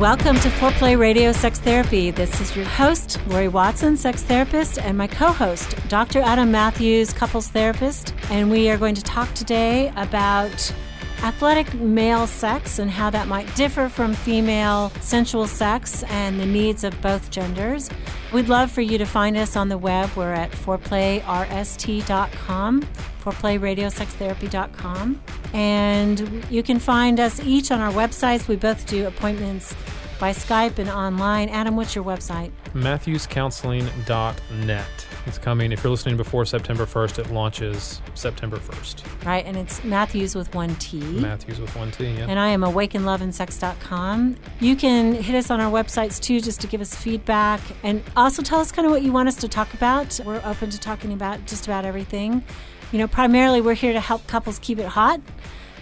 Welcome to Foreplay Radio Sex Therapy. This is your host, Laurie Watson, sex therapist, and my co-host, Dr. Adam Mathews, couples therapist. And we are going to talk today about athletic male sex and how that might differ from female sensual sex and the needs of both genders. We'd love for you to find us on the web. We're at foreplayrst.com, foreplayradiosextherapy.com. And you can find us each on our websites. We both do appointments by Skype and online. Adam, what's your website? MathewsCounseling.net. It's coming. If you're listening before September 1st, it launches September 1st. Right, and it's Mathews with one T. Mathews with one T, yeah. And I am awakenloveandsex.com. You can hit us on our websites, too, just to give us feedback. And also tell us kind of what you want us to talk about. We're open to talking about just about everything. You know, primarily we're here to help couples keep it hot.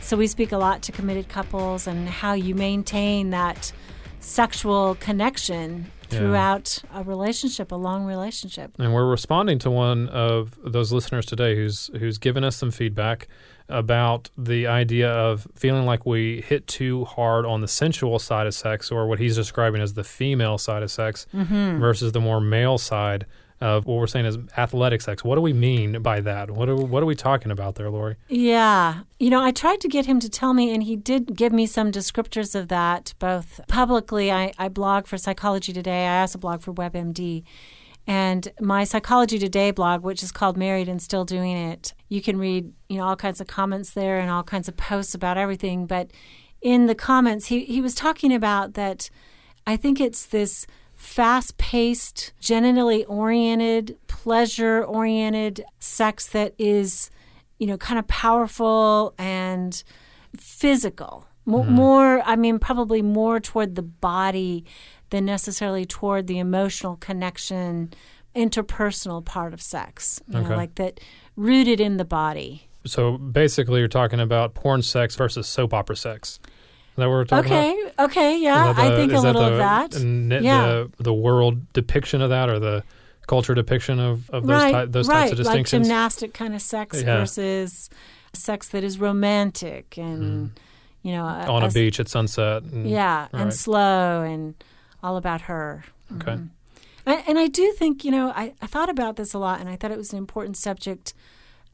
So we speak a lot to committed couples and how you maintain that sexual connection throughout a relationship, a long relationship. And we're responding to one of those listeners today who's given us some feedback about the idea of feeling like we hit too hard on the sensual side of sex, or what he's describing as the female side of sex, versus the more male side of what we're saying is athletic sex. What do we mean by that? What are we talking about there, Laurie? Yeah. You know, I tried to get him to tell me, and he did give me some descriptors of that, both publicly. I blog for Psychology Today. I also blog for WebMD. And my Psychology Today blog, which is called Married and Still Doing It, you can read, you know, all kinds of comments there and all kinds of posts about everything. But in the comments, he was talking about that I think it's this fast-paced, genitally oriented, pleasure-oriented sex that is, you know, kind of powerful and physical. More, I mean, probably more toward the body than necessarily toward the emotional connection, interpersonal part of sex. You know, like that, rooted in the body. So basically, you're talking about porn sex versus soap opera sex. Is that what we're talking about? Okay, yeah. I think a little of that. The world depiction of that, or the culture depiction of those types of distinctions? Like gymnastic kind of sex versus sex that is romantic and, you know. On a beach at sunset. And slow and all about her. Okay. And I do think, you know, I thought about this a lot, and I thought it was an important subject.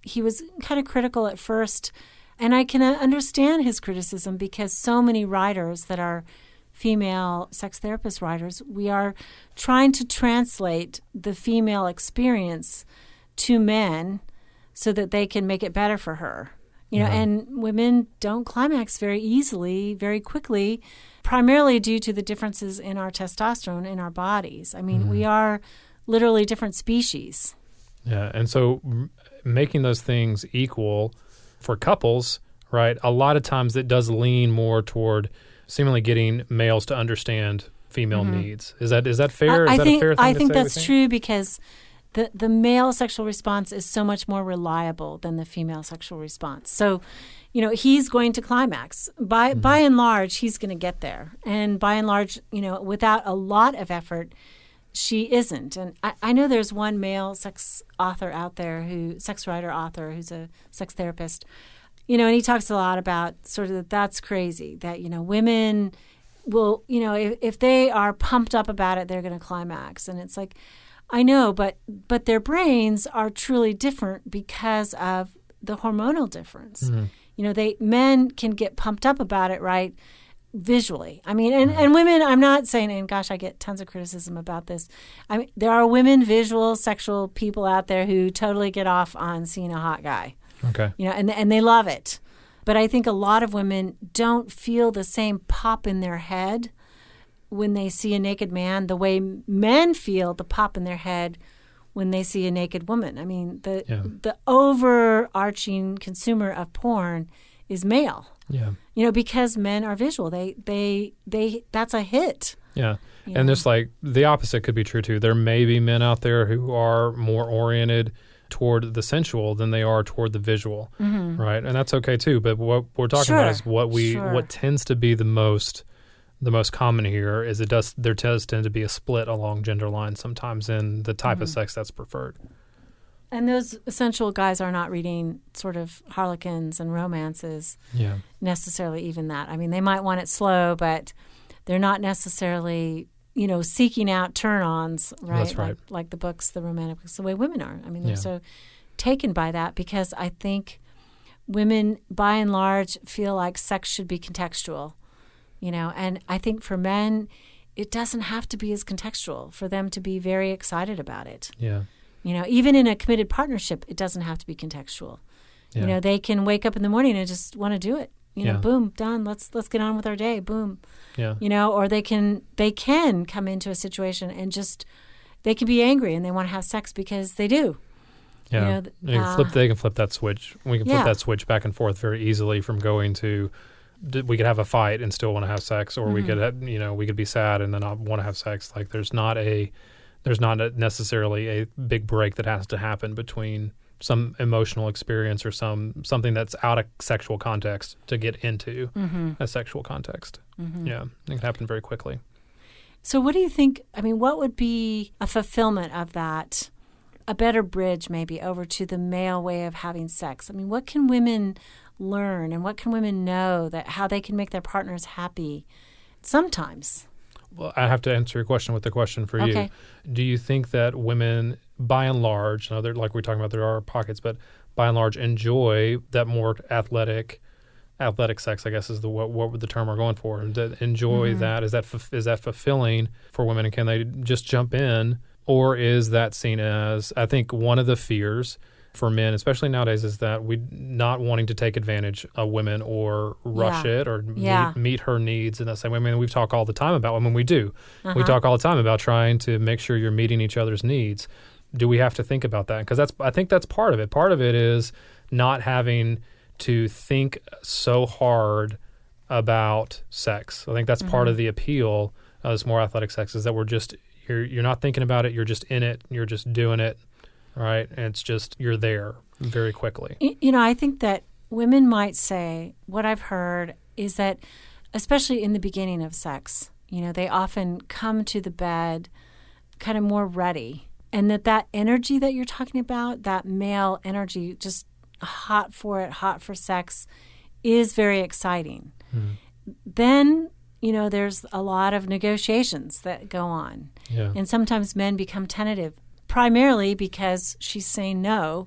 He was kind of critical at first. And I can understand his criticism, because so many writers that are female sex therapist writers, we are trying to translate the female experience to men so that they can make it better for her. You know, and women don't climax very easily, very quickly, primarily due to the differences in our testosterone in our bodies. I mean, we are literally different species. Yeah, and so making those things equal for couples, right, a lot of times it does lean more toward seemingly getting males to understand female needs. Is that fair? Is that a fair thing to say? I think that's true, because the male sexual response is so much more reliable than the female sexual response. So, you know, he's going to climax. By and large, he's going to get there. And by and large, you know, without a lot of effort, she isn't. And I know there's one male sex author out there, sex writer author, who's a sex therapist, you know, and he talks a lot about sort of that's crazy, that, you know, women will, you know, if they are pumped up about it, they're going to climax. And it's like, I know, but their brains are truly different because of the hormonal difference. You know, men can get pumped up about it, right, visually. I mean, and women, I'm not saying, and gosh, I get tons of criticism about this. I mean, there are women visual sexual people out there who totally get off on seeing a hot guy. Okay. You know, and they love it. But I think a lot of women don't feel the same pop in their head when they see a naked man the way men feel the pop in their head when they see a naked woman. I mean, the overarching consumer of porn is male. Yeah. You know, because men are visual. They that's a hit. Yeah. And just like the opposite could be true too. There may be men out there who are more oriented toward the sensual than they are toward the visual. Right? And that's okay too. But what we're talking about is what tends to be the most common here is there does tend to be a split along gender lines sometimes in the type of sex that's preferred. And those sensual guys are not reading sort of harlequins and romances necessarily, even that. I mean, they might want it slow, but They're not necessarily, seeking out turn-ons, right? That's right. Like the books, the romantic books, the way women are. I mean, they're so taken by that because I think women, by and large, feel like sex should be contextual, and I think for men, it doesn't have to be as contextual for them to be very excited about it. Yeah. Even in a committed partnership, it doesn't have to be contextual. Yeah. They can wake up in the morning and just want to do it. Boom, done. Let's get on with our day. Boom. Yeah. Or they can come into a situation and just they can be angry and they want to have sex because they do. Yeah. They can flip that switch. We can flip that switch back and forth very easily from going to we could have a fight and still want to have sex, or we could we could be sad and then not want to have sex. Like there's not necessarily a big break that has to happen between some emotional experience or something that's out of sexual context to get into a sexual context. Yeah, it can happen very quickly. So what do you think, what would be a fulfillment of that, a better bridge maybe over to the male way of having sex? What can women learn and what can women know that how they can make their partners happy sometimes? Well, I have to answer your question with a question for you. Do you think that women, by and large, like we're talking about, there are pockets, but by and large, enjoy that more athletic sex? I guess is what the term we're going for. Enjoy that. Is that fulfilling for women, and can they just jump in, or is that seen as? I think one of the fears for men, especially nowadays, is that we not wanting to take advantage of women or rush it or meet her needs in the same way. We've talked all the time about women. We do. We talk all the time about trying to make sure you're meeting each other's needs. Do we have to think about that? Because I think that's part of it. Part of it is not having to think so hard about sex. I think that's part of the appeal of this more athletic sex, is that you're not thinking about it. You're just in it. You're just doing it. Right. And it's just, you're there very quickly. I think that women might say, what I've heard is that, especially in the beginning of sex, they often come to the bed kind of more ready. And that energy that you're talking about, that male energy, just hot for sex, is very exciting. Then, there's a lot of negotiations that go on. Yeah. And sometimes men become tentative, primarily because she's saying no,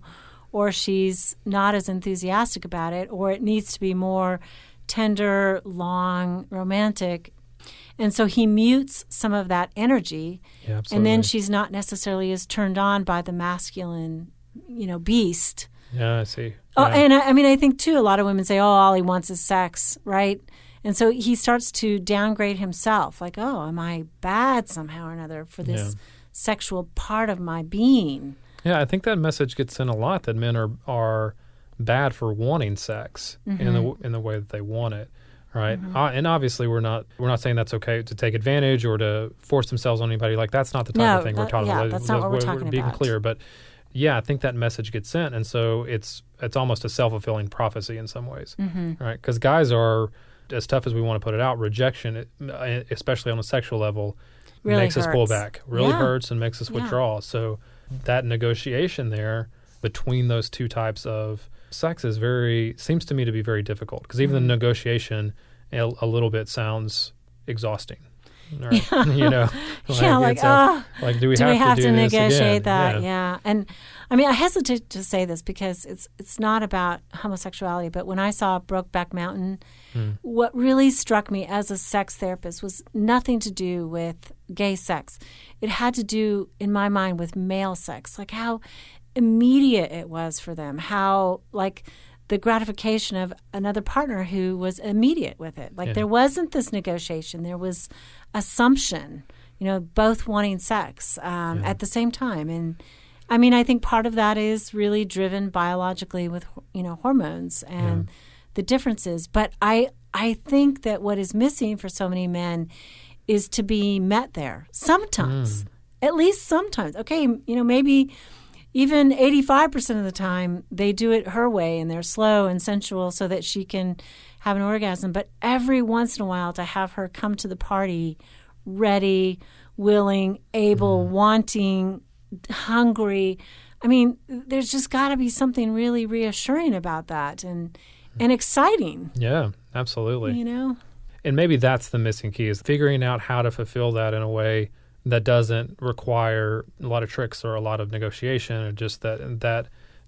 or she's not as enthusiastic about it, or it needs to be more tender, long, romantic. And so he mutes some of that energy, and then she's not necessarily as turned on by the masculine, beast. Yeah, I see. Oh, and I think, too, a lot of women say, all he wants is sex, right? And so he starts to downgrade himself, like, am I bad somehow or another for this sexual part of my being? Yeah, I think that message gets in a lot, that men are bad for wanting sex in the way that they want it, right? And obviously we're not saying that's okay to take advantage or to force themselves on anybody. Like that's not the type of thing we're talking about. That's not what we're talking about. Being clear, but I think that message gets sent, and so it's almost a self-fulfilling prophecy in some ways, right? Because guys are, as tough as we want to put it out, rejection, especially on a sexual level, really makes hurts. Us pull back, really hurts, and makes us withdraw. So that negotiation there between those two types of sex seems to me to be very difficult, because even the negotiation a little bit sounds exhausting. Or, like do we have to negotiate that? Yeah. And I hesitate to say this because it's not about homosexuality, but when I saw Brokeback Mountain, what really struck me as a sex therapist was nothing to do with gay sex. It had to do, in my mind, with male sex, like how immediate it was for them, how like the gratification of another partner who was immediate with it. Like there wasn't this negotiation. There was assumption, both wanting sex at the same time. And I think part of that is really driven biologically with, hormones and the differences. But I think that what is missing for so many men is to be met there sometimes, at least sometimes. Okay, maybe even 85% of the time they do it her way and they're slow and sensual so that she can have an orgasm. But every once in a while to have her come to the party ready, willing, able, wanting, hungry. There's just got to be something really reassuring about that and exciting. Yeah, absolutely. And maybe that's the missing key, is figuring out how to fulfill that in a way that doesn't require a lot of tricks or a lot of negotiation, or just that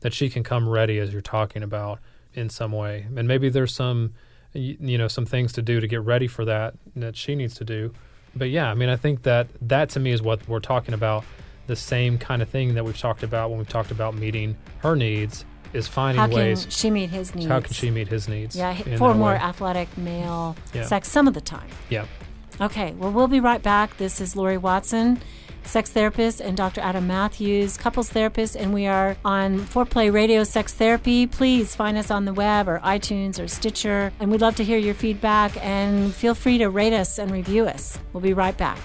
she can come ready, as you're talking about, in some way. And maybe there's some things to do to get ready for that she needs to do. But yeah, I mean, I think that to me is what we're talking about. The same kind of thing that we've talked about when we've talked about meeting her needs, is finding ways. How can she meet his needs? How can she meet his needs? Yeah, for more athletic male sex some of the time. Yeah. Okay, well, we'll be right back. This is Laurie Watson, sex therapist, and Dr. Adam Mathews, couples therapist, and we are on Foreplay Radio Sex Therapy. Please find us on the web or iTunes or Stitcher, and we'd love to hear your feedback, and feel free to rate us and review us. We'll be right back.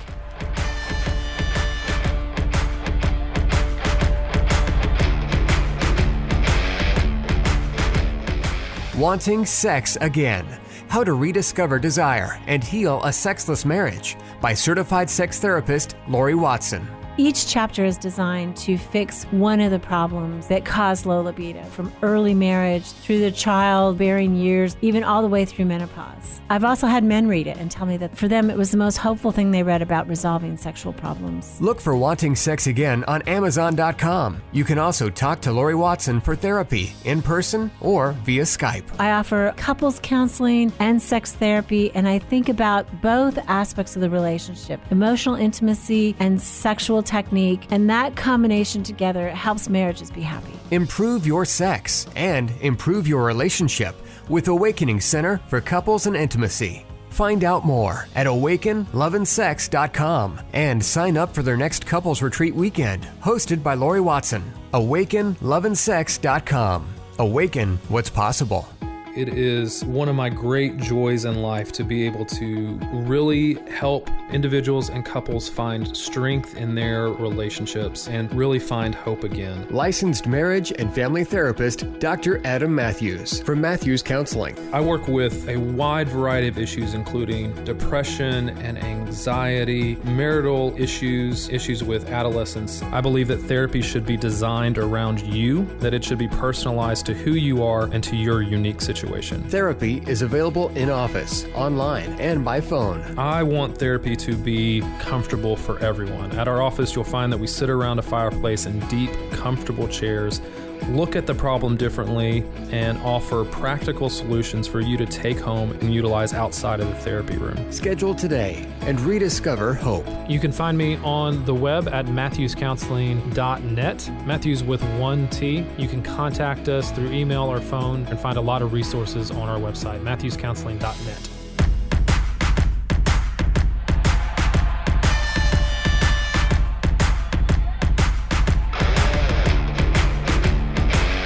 Wanting sex again. How to rediscover desire and heal a sexless marriage by certified sex therapist Laurie Watson. Each chapter is designed to fix one of the problems that cause low libido, from early marriage through the childbearing years, even all the way through menopause. I've also had men read it and tell me that for them it was the most hopeful thing they read about resolving sexual problems. Look for Wanting Sex Again on Amazon.com. You can also talk to Laurie Watson for therapy in person or via Skype. I offer couples counseling and sex therapy, and I think about both aspects of the relationship, emotional intimacy and sexual technique, and that combination together helps marriages be happy. Improve your sex and improve your relationship with Awakening Center for Couples and Intimacy. Find out more at awakenloveandsex.com and sign up for their next couples retreat weekend, hosted by Laurie Watson. awakenloveandsex.com. Awaken what's possible. It is one of my great joys in life to be able to really help individuals and couples find strength in their relationships and really find hope again. Licensed marriage and family therapist Dr. Adam Mathews from Mathews Counseling. I work with a wide variety of issues, including depression and anxiety, marital issues, issues with adolescence. I believe that therapy should be designed around you, that it should be personalized to who you are and to your unique situation. Therapy is available in office, online, and by phone. I want therapy to be comfortable for everyone. At our office, you'll find that we sit around a fireplace in deep, comfortable chairs, look at the problem differently, and offer practical solutions for you to take home and utilize outside of the therapy room. Schedule today and rediscover hope. You can find me on the web at mathewscounseling.net, Mathews with one T. You can contact us through email or phone and find a lot of resources on our website, mathewscounseling.net.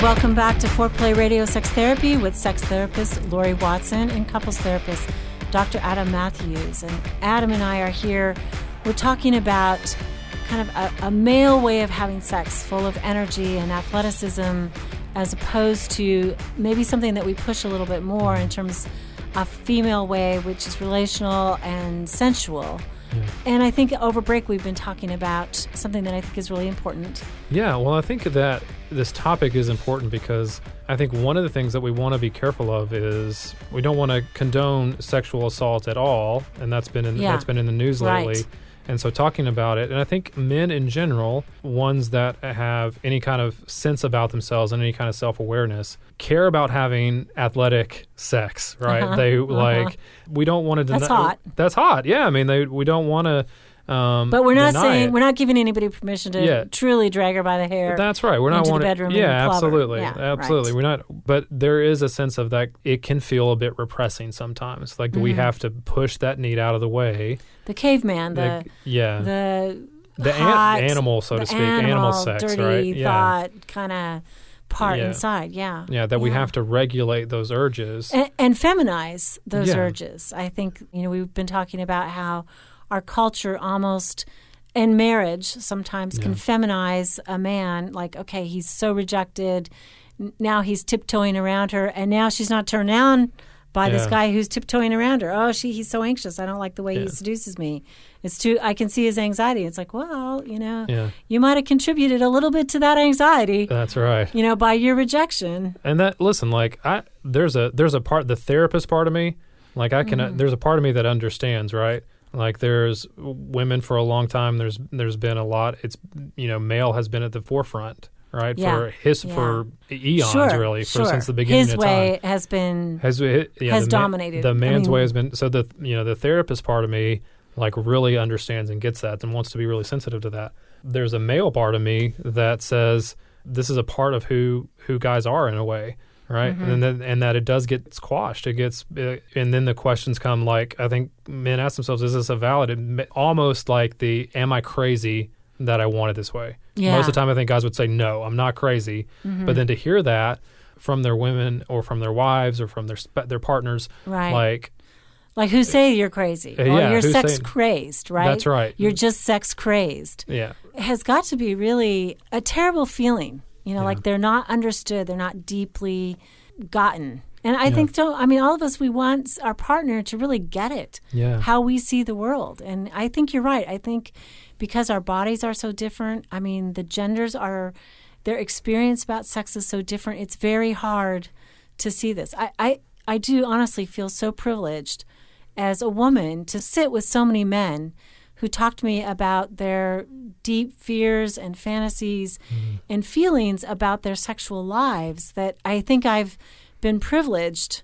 Welcome back to Foreplay Radio Sex Therapy with sex therapist Laurie Watson and couples therapist Dr. Adam Mathews. And Adam and I are here. We're talking about kind of a male way of having sex, full of energy and athleticism, as opposed to maybe something that we push a little bit more in terms of female way, which is relational and sensual. Yeah. And I think over break we've been talking about something that I think is really important. Yeah, well, I think that this topic is important because I think one of the things that we want to be careful of is we don't want to condone sexual assault at all, and that's been in the news lately. Right. And so talking about it, and I think men in general, ones that have any kind of sense about themselves and any kind of self-awareness, care about having athletic sex, right? We don't want to deny. That's hot. That's hot, yeah. I mean, we don't want to but we're not saying, we're not giving anybody permission to truly drag her by the hair. That's right. We're not into the bedroom. Yeah, and absolutely. Yeah, absolutely. Right. We're not, but there is a sense of that it can feel a bit repressing sometimes. Like we have to push that need out of the way. The caveman, the animal, so to speak, animal sex, dirty right? thought kind of part inside, we have to regulate those urges and feminize those urges. I think we've been talking about how our culture almost in marriage sometimes can feminize a man. Like, okay, he's so rejected, now he's tiptoeing around her, and now she's not turned on by this guy who's tiptoeing around her. Oh, he's so anxious. I don't like the way he seduces me. I can see his anxiety. It's like, well, you might have contributed a little bit to that anxiety. That's right. By your rejection. And that, listen, like there's a part, the therapist part of me Like I can, there's a part of me that understands, right? Like there's women for a long time. There's been a lot. It's, male has been at the forefront, right? Yeah. For eons, really, since the beginning his of time. His way has dominated. The man's way has been, so the therapist part of me like really understands and gets that and wants to be really sensitive to that. There's a male part of me that says this is a part of who guys are in a way, right? And that it does get squashed. It gets, and then the questions come like, I think men ask themselves, is this a valid, almost like am I crazy that I want it this way? Yeah. Most of the time I think guys would say, no, I'm not crazy. But then to hear that from their women or from their wives or from their partners, right. Like who say you're crazy or you're sex crazed, right? That's right. You're just sex crazed. Yeah. It has got to be really a terrible feeling, like they're not understood, they're not deeply gotten. And I think all of us, we want our partner to really get it, how we see the world. And I think you're right. I think because our bodies are so different, the genders their experience about sex is so different, it's very hard to see this. I do honestly feel so privileged as a woman to sit with so many men who talk to me about their deep fears and fantasies and feelings about their sexual lives, that I think I've been privileged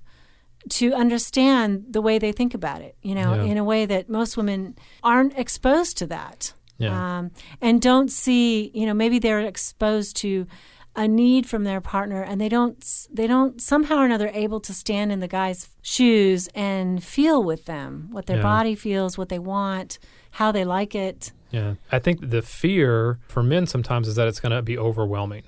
to understand the way they think about it, in a way that most women aren't exposed to that. Yeah. And don't see, maybe they're exposed to a need from their partner, and they don't somehow or another able to stand in the guy's shoes and feel with them what their body feels, what they want, how they like it. Yeah. I think the fear for men sometimes is that it's going to be overwhelming.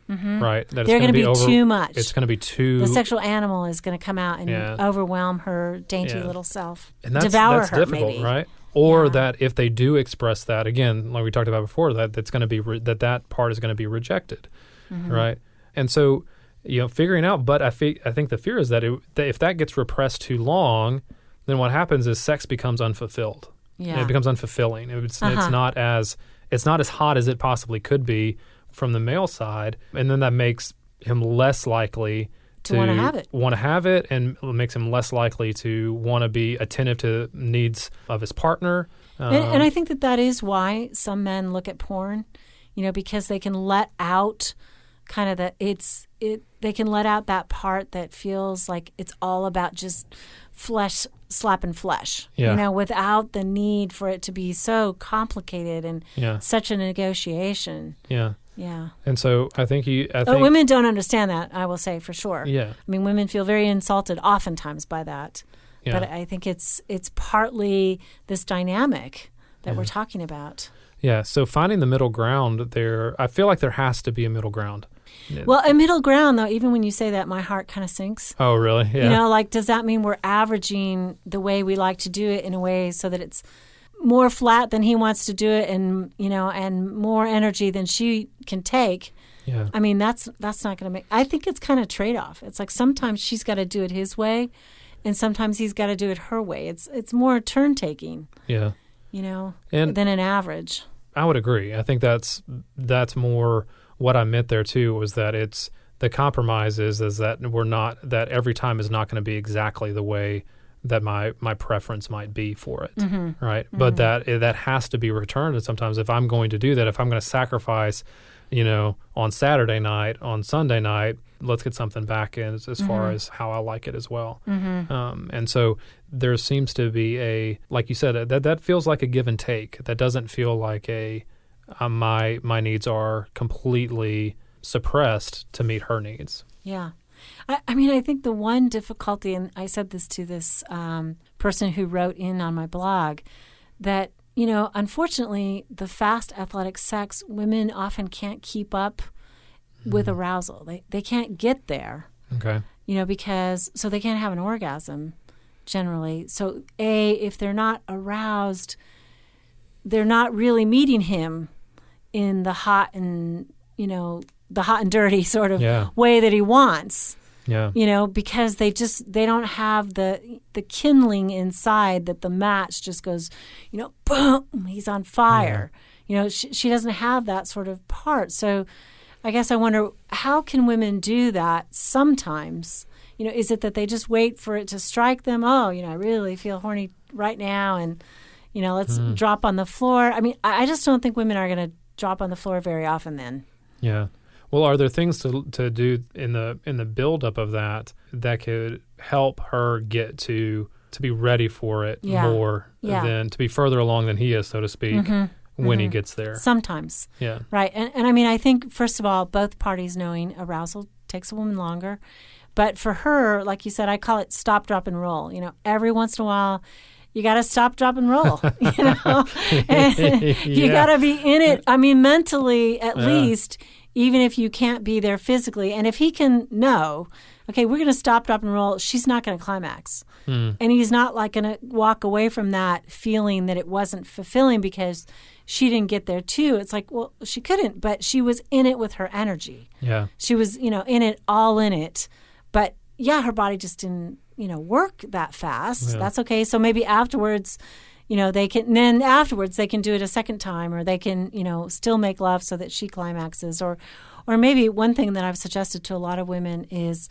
Right? That They're going to be too much. It's going to be too... The sexual animal is going to come out and overwhelm her dainty little self. And that's difficult, maybe. Right? Or that if they do express that, again, like we talked about before, that's going to be that part is going to be rejected. Right? And so, figuring out, but I think the fear is that if that gets repressed too long, then what happens is sex becomes unfulfilled. Yeah. It becomes unfulfilling. It's not as hot as it possibly could be from the male side, and then that makes him less likely to want to have it, and makes him less likely to want to be attentive to needs of his partner. And I think that is why some men look at porn, because they can let out kind of they can let out that part that feels like it's all about just flesh slapping flesh, without the need for it to be so complicated and such a negotiation. Yeah. Yeah. And so I think women don't understand that, I will say for sure. Yeah. Women feel very insulted oftentimes by that. Yeah. But I think it's partly this dynamic that we're talking about. Yeah. So finding the middle ground there, I feel like there has to be a middle ground. Well, a middle ground, though, even when you say that, my heart kind of sinks. Oh, really? Yeah. Does that mean we're averaging the way we like to do it in a way so that it's more flat than he wants to do it, and and more energy than she can take? Yeah. That's not going to make. I think it's kind of trade-off. It's like sometimes she's got to do it his way, and sometimes he's got to do it her way. It's more turn taking. Yeah. Than an average. I would agree. I think that's more what I meant there too, was that it's the compromise is that that every time is not going to be exactly the way that my preference might be for it, right? Mm-hmm. But that has to be returned. And sometimes if I'm going to do that, if I'm going to sacrifice, on Saturday night, on Sunday night, let's get something back in as far as how I like it as well. Mm-hmm. And so there seems to be like you said, that feels like a give and take. That doesn't feel like my needs are completely suppressed to meet her needs. Yeah. I think the one difficulty, and I said this to this person who wrote in on my blog, that, unfortunately, the fast athletic sex, women often can't keep up with arousal. They can't get there. Okay. Because they can't have an orgasm generally. So, if they're not aroused, they're not really meeting him in the hot and dirty sort of way that he wants. Yeah. Because they don't have the kindling inside that the match just goes, boom, he's on fire. Yeah. She doesn't have that sort of part. So I guess I wonder, how can women do that sometimes is it that they just wait for it to strike them? Oh, I really feel horny right now, and let's drop on the floor. I mean, I just don't think women are going to drop on the floor very often then. Yeah. Well, are there things to do in the buildup of that could help her get to be ready for it more than to be further along than he is, so to speak, when he gets there? Sometimes. Yeah. Right. And I mean, I think, first of all, both parties knowing arousal takes a woman longer. But for her, like you said, I call it stop, drop, and roll. Every once in a while, you got to stop, drop, and roll, And you got to be in it. I mean, mentally, at least, even if you can't be there physically. And if he can know, okay, we're going to stop, drop, and roll, she's not going to climax. And he's not like going to walk away from that feeling that it wasn't fulfilling because she didn't get there too. It's like, well, she couldn't, but she was in it with her energy. Yeah. She was, in it, all in it. But her body just didn't, work that fast. Yeah. That's okay. So maybe afterwards, they can do it a second time, or they can, still make love so that she climaxes. Or maybe one thing that I've suggested to a lot of women is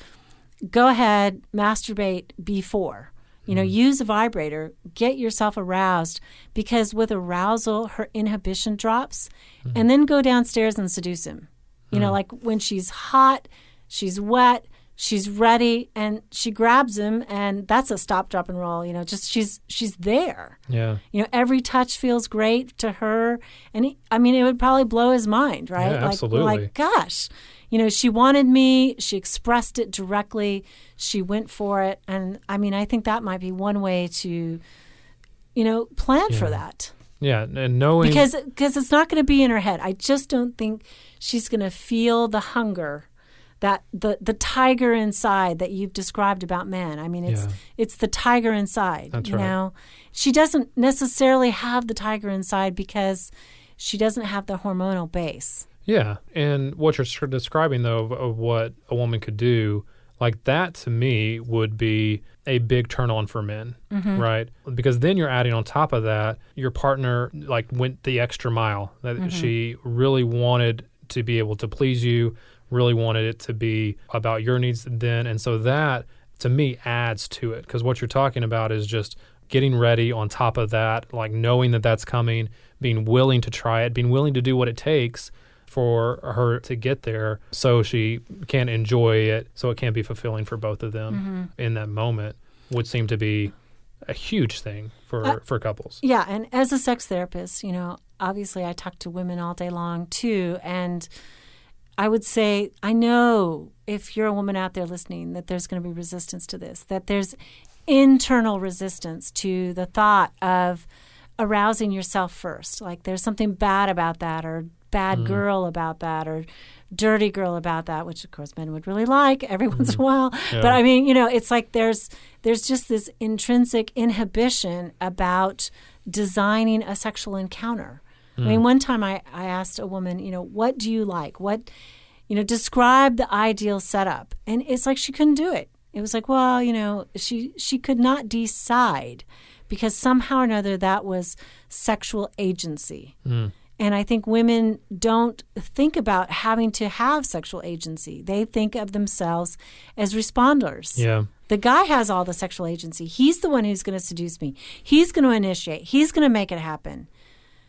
go ahead, masturbate before. Use a vibrator, get yourself aroused, because with arousal, her inhibition drops, and then go downstairs and seduce him. Like when she's hot, she's wet, she's ready, and she grabs him, and that's a stop, drop, and roll. Just she's there. Yeah. Every touch feels great to her, and it would probably blow his mind, right? Yeah, absolutely. Like, gosh, she wanted me. She expressed it directly. She went for it, and I think that might be one way to, plan for that. Yeah, and knowing because it's not going to be in her head. I just don't think she's going to feel the hunger. That the tiger inside that you've described about men. It's the tiger inside. That's right. She doesn't necessarily have the tiger inside because she doesn't have the hormonal base. Yeah, and what you're describing, though, of what a woman could do, like that to me would be a big turn on for men, right? Because then you're adding on top of that, your partner like went the extra mile, that she really wanted to be able to please you, really wanted it to be about your needs then. And so that, to me, adds to it. Because what you're talking about is just getting ready on top of that, like knowing that that's coming, being willing to try it, being willing to do what it takes for her to get there so she can enjoy it, so it can be fulfilling for both of them in that moment, would seem to be a huge thing for couples. Yeah, and as a sex therapist, obviously I talk to women all day long too, and I would say, I know if you're a woman out there listening that there's going to be resistance to this, that there's internal resistance to the thought of arousing yourself first. Like there's something bad about that, or bad girl about that, or dirty girl about that, which of course men would really like every once in a while. Yeah. But it's like there's just this intrinsic inhibition about designing a sexual encounter. One time I asked a woman, what do you like? What, describe the ideal setup. And it's like she couldn't do it. It was like, well, she could not decide because somehow or another that was sexual agency. And I think women don't think about having to have sexual agency. They think of themselves as responders. Yeah. The guy has all the sexual agency. He's the one who's going to seduce me. He's going to initiate. He's going to make it happen.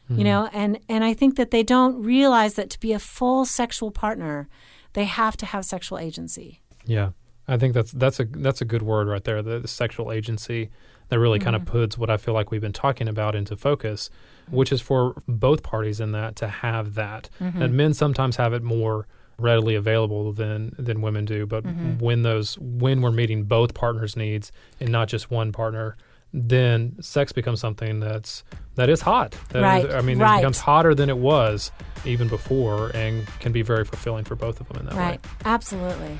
And I think that they don't realize that to be a full sexual partner, they have to have sexual agency. Yeah, I think that's a good word right there, the sexual agency, that really kind of puts what I feel like we've been talking about into focus, which is for both parties in that to have that. And men sometimes have it more readily available than women do, but when we're meeting both partners' needs and not just one partner, then sex becomes something that is hot. It becomes hotter than it was even before, and can be very fulfilling for both of them in that way. Right, absolutely.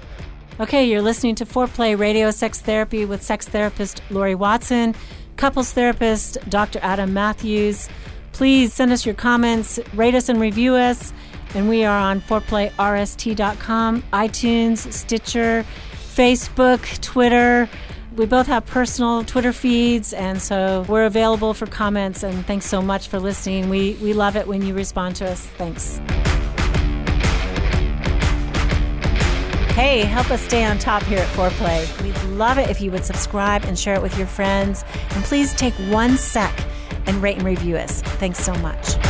Okay, you're listening to Foreplay Radio Sex Therapy with sex therapist Laurie Watson, couples therapist Dr. Adam Mathews. Please send us your comments, rate us and review us, and we are on foreplayrst.com, iTunes, Stitcher, Facebook, Twitter. We both have personal Twitter feeds, and so we're available for comments, and thanks so much for listening. We love it when you respond to us. Thanks. Hey, help us stay on top here at Foreplay. We'd love it if you would subscribe and share it with your friends. And please take 1 sec and rate and review us. Thanks so much.